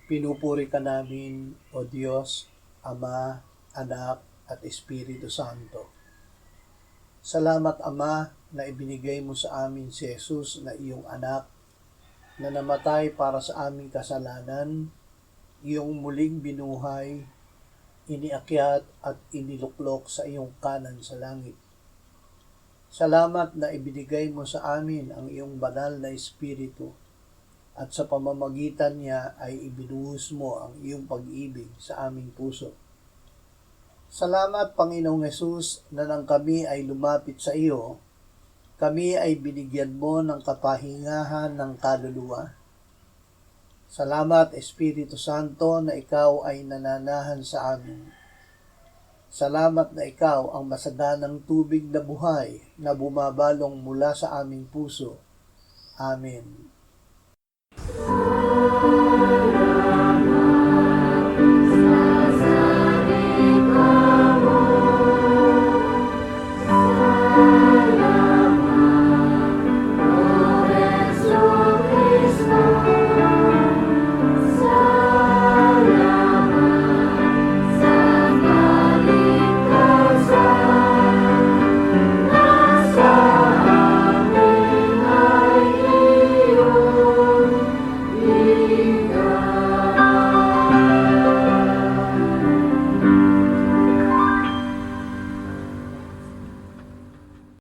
Pinupuri ka namin, O Diyos, Ama, Anak, at Espiritu Santo. Salamat, Ama, na ibinigay mo sa amin si Jesus na iyong anak, na namatay para sa aming kasalanan, iyong muling binuhay, iniakyat at iniluklok sa iyong kanan sa langit. Salamat na ibinigay mo sa amin ang iyong banal na Espiritu, at sa pamamagitan niya ay ibinuhos mo ang iyong pag-ibig sa aming puso. Salamat, Panginoong Hesus, na nang kami ay lumapit sa iyo, kami ay binigyan mo ng kapahingahan ng kaluluwa. Salamat, Espiritu Santo, na ikaw ay nananahan sa amin. Salamat na ikaw ang masaganang tubig na buhay na bumabalong mula sa aming puso. Amen.